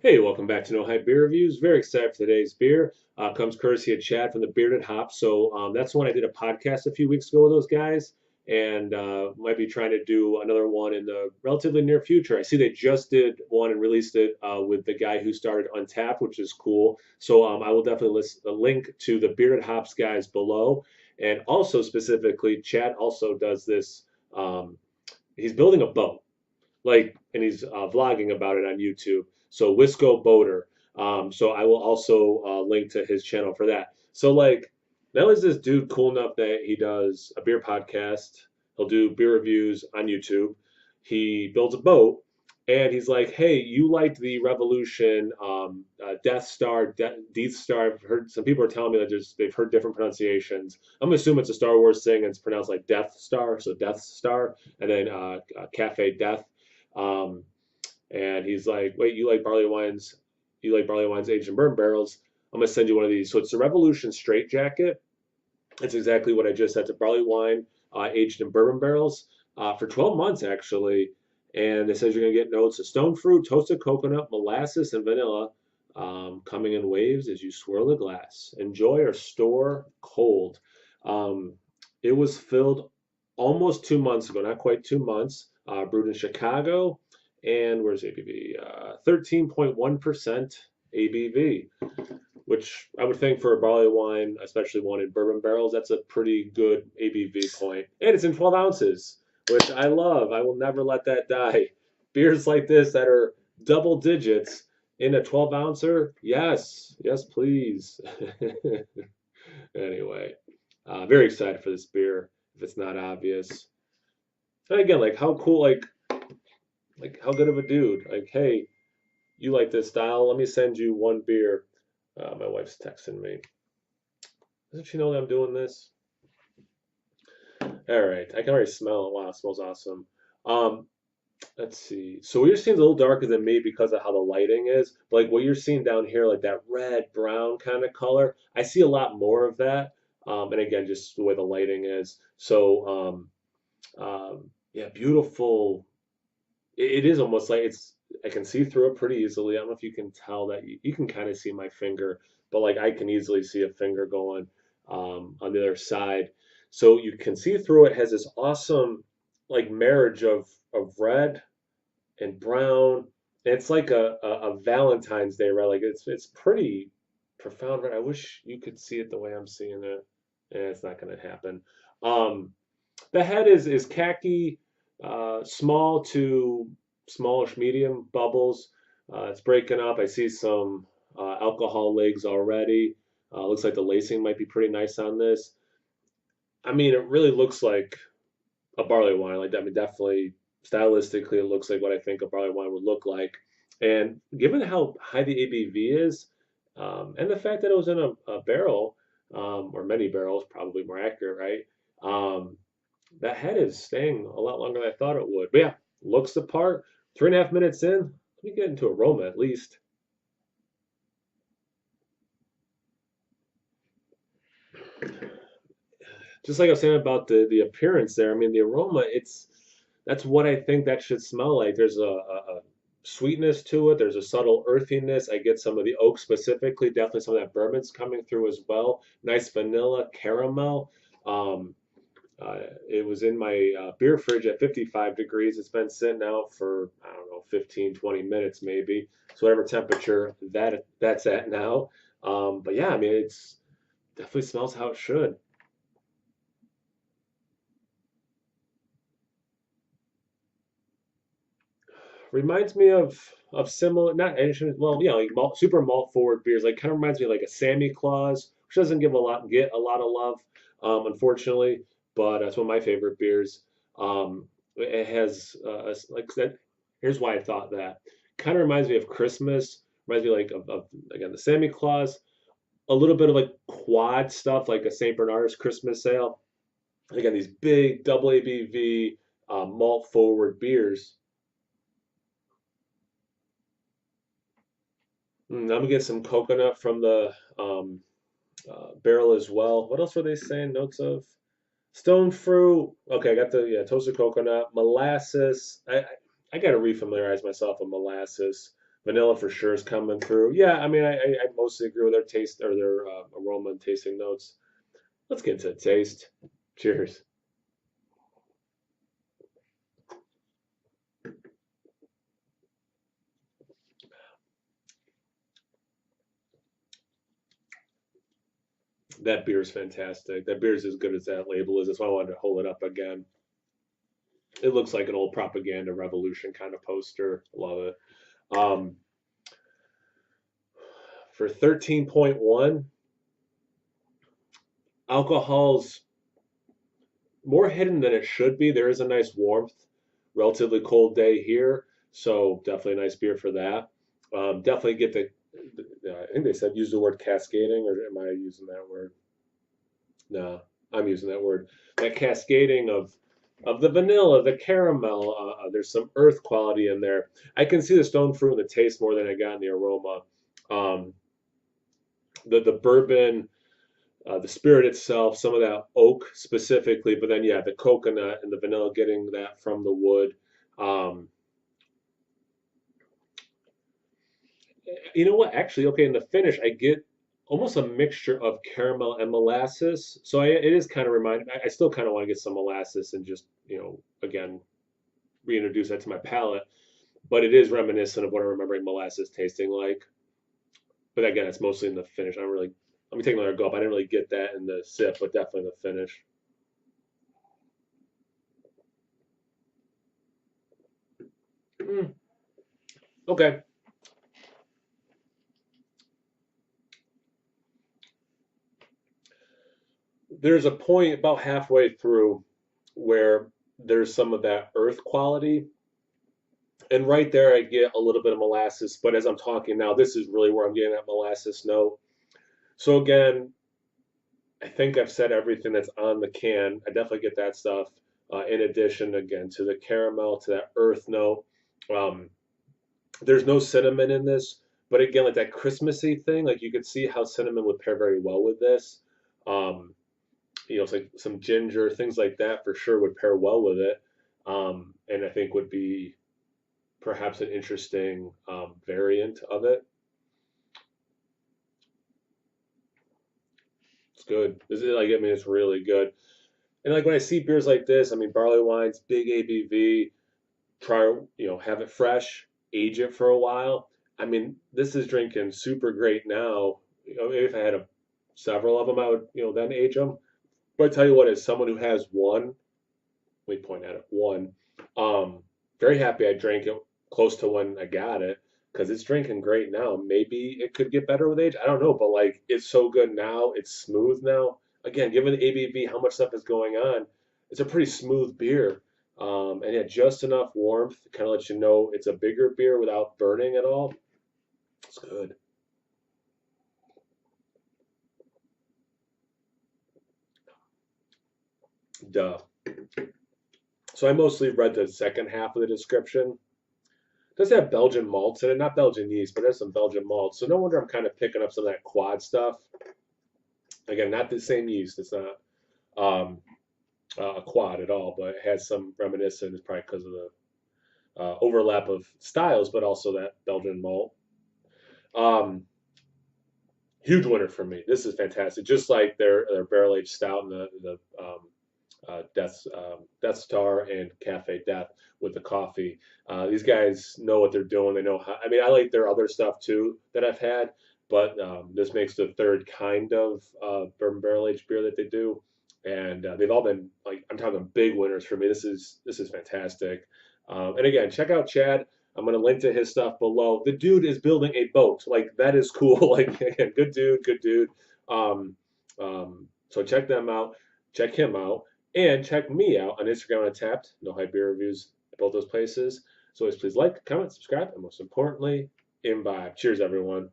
Hey, welcome back to No Hype Beer Reviews. Very excited for today's beer. Comes courtesy of Chad from the Bearded Hops. That's the one I did a podcast a few weeks ago with those guys, and might be trying to do another one in the relatively near future. I see they just did one and released it with the guy who started Untapped, which is cool. I will definitely list a link to the Bearded Hops guys below, and also specifically, Chad also does this. He's building a boat and he's vlogging about it on YouTube. So Wisco Boater. So I will also link to his channel for that. Now is this dude cool enough that he does a beer podcast? He'll do beer reviews on YouTube. He builds a boat, and he's like, "Hey, you liked the Revolution, Death Star, Death Star." I've heard some people are telling me that they've heard different pronunciations. I'm assuming it's a Star Wars thing, and it's pronounced like Death Star, so Death Star, and then Cafe Death. Um, and he's like, "Wait, you like barley wines? You like barley wines aged in bourbon barrels? I'm gonna send you one of these." So it's the Revolution Straight Jacket. It's exactly what I just said. It's a barley wine aged in bourbon barrels for 12 months actually. And it says you're gonna get notes of stone fruit, toasted coconut, molasses, and vanilla coming in waves as you swirl the glass. Enjoy or store cold. Um, it was filled almost 2 months ago, not quite 2 months. Brewed in Chicago, and where's ABV? 13.1% ABV, which I would think for a barley wine, especially one in bourbon barrels, that's a pretty good ABV point. And it's in 12 ounces, which I love. I will never let that die. Beers like this that are double digits in a 12 ouncer, yes, yes, please. Anyway, very excited for this beer, if it's not obvious. And again, like how cool, like how good of a dude. Like, hey, you like this style? Let me send you one beer. My wife's texting me. Doesn't she know that I'm doing this? All right, I can already smell it. Wow, it smells awesome. Um, let's see. So what you're seeing is a little darker than me because of how the lighting is. But like what you're seeing down here, like that red brown kind of color, I see a lot more of that. And again, just the way the lighting is. Yeah, beautiful. It is almost like I can see through it pretty easily. I don't know if you can tell that you can kind of see my finger, but like I can easily see a finger going on the other side. So you can see through it. Has this awesome like marriage of red and brown. It's like a Valentine's Day red. Like it's pretty profound red. I wish you could see it the way I'm seeing it. It's not gonna happen. Um, the head is khaki, small to smallish medium bubbles. It's breaking up. I see some alcohol legs already. Looks like the lacing might be pretty nice on this. I mean, it really looks like a barley wine. Like, I mean, definitely stylistically, it looks like what I think a barley wine would look like. And given how high the ABV is, and the fact that it was in a barrel, or many barrels, probably more accurate, right? That head is staying a lot longer than I thought it would. But yeah, looks the part. 3.5 minutes in, let me get into aroma at least. Just like I was saying about the appearance there, I mean the aroma, it's that's what I think that should smell like. There's a sweetness to it. There's a subtle earthiness. I get some of the oak specifically, definitely some of that bourbon's coming through as well. Nice vanilla caramel. Um, it was in my beer fridge at 55 degrees. It's been sitting out for, I don't know, 15, 20 minutes maybe. So whatever temperature that's at now. But yeah, I mean, it's definitely smells how it should. Reminds me of similar, not ancient, well, like super malt forward beers. Like kind of reminds me of like a Sammy Claus, which doesn't get a lot of love, unfortunately. But it's one of my favorite beers. It has like that. Here's why I thought that. Kind of reminds me of Christmas. Reminds me like of again the Sammy Claus. A little bit of like quad stuff, like a Saint Bernard's Christmas sale. Again, these big double ABV malt forward beers. I'm gonna get some coconut from the barrel as well. What else were they saying? Notes of stone fruit. Okay, I got the toasted coconut, molasses. I got to refamiliarize myself with molasses. Vanilla for sure is coming through. Yeah, I mean, I mostly agree with their taste or their aroma and tasting notes. Let's get to the taste. Cheers. That beer is fantastic. That beer is as good as that label is. That's why I wanted to hold it up again. It looks like an old propaganda revolution kind of poster. Love it. Um, for 13.1, alcohol's more hidden than it should be. There is a nice warmth, relatively cold day here, so definitely a nice beer for that. Definitely get I think they said use the word cascading, or am I using that word? No, I'm using that word. That cascading of the vanilla, the caramel. There's some earth quality in there. I can see the stone fruit in the taste more than I got in the aroma. Um, the bourbon, the spirit itself, some of that oak specifically, but then yeah, the coconut and the vanilla, getting that from the wood. Um, you know what? Actually, okay, in the finish, I get almost a mixture of caramel and molasses. So it is kind of remind. I still kind of want to get some molasses and just again reintroduce that to my palate. But it is reminiscent of what I'm remembering molasses tasting like. But again, it's mostly in the finish. I don't really. Let me take another gulp. I didn't really get that in the sip, but definitely the finish. Mm, okay. There's a point about halfway through where there's some of that earth quality. And right there, I get a little bit of molasses. But as I'm talking now, this is really where I'm getting that molasses note. So again, I think I've said everything that's on the can. I definitely get that stuff. In addition, again, to the caramel, to that earth note. Um, there's no cinnamon in this, but again, like that Christmassy thing, like you could see how cinnamon would pair very well with this. Um, it's like some ginger, things like that for sure would pair well with it. And I think would be perhaps an interesting variant of it. It's good. This is like, I mean, it's really good. And like when I see beers like this, I mean, barley wines, big ABV, try, have it fresh, age it for a while. I mean, this is drinking super great now. If I had several of them, I would, then age them. But I tell you what, as someone who has one, let me point at it, one, um, very happy I drank it close to when I got it because it's drinking great now. Maybe it could get better with age. I don't know, but like it's so good now. It's smooth now. Again, given the ABV, how much stuff is going on, it's a pretty smooth beer. And yeah, just enough warmth to kind of let you know it's a bigger beer without burning at all. It's good. Duh. So I mostly read the second half of the description. It does have Belgian malts in it, not Belgian yeast, but there's some Belgian malts. So no wonder I'm kind of picking up some of that quad stuff. Again, not the same yeast. It's not um, a quad at all, but it has some reminiscent. It's probably because of the overlap of styles, but also that Belgian malt. Um, Huge winner for me. This is fantastic. Just like their barrel aged stout and the Death Star and Cafe Death with the coffee. These guys know what they're doing. They know how. I mean, I like their other stuff too that I've had, but this makes the third kind of bourbon barrel aged beer that they do, and they've all been like I'm talking big winners for me. This is fantastic. And again, check out Chad. I'm gonna link to his stuff below. The dude is building a boat. Like that is cool. Like again, good dude, good dude. Um, so check them out. Check him out. And check me out on Instagram and Tapped. No Hype Beer Reviews at both those places. So always please like, comment, subscribe, and most importantly, imbibe. Cheers, everyone.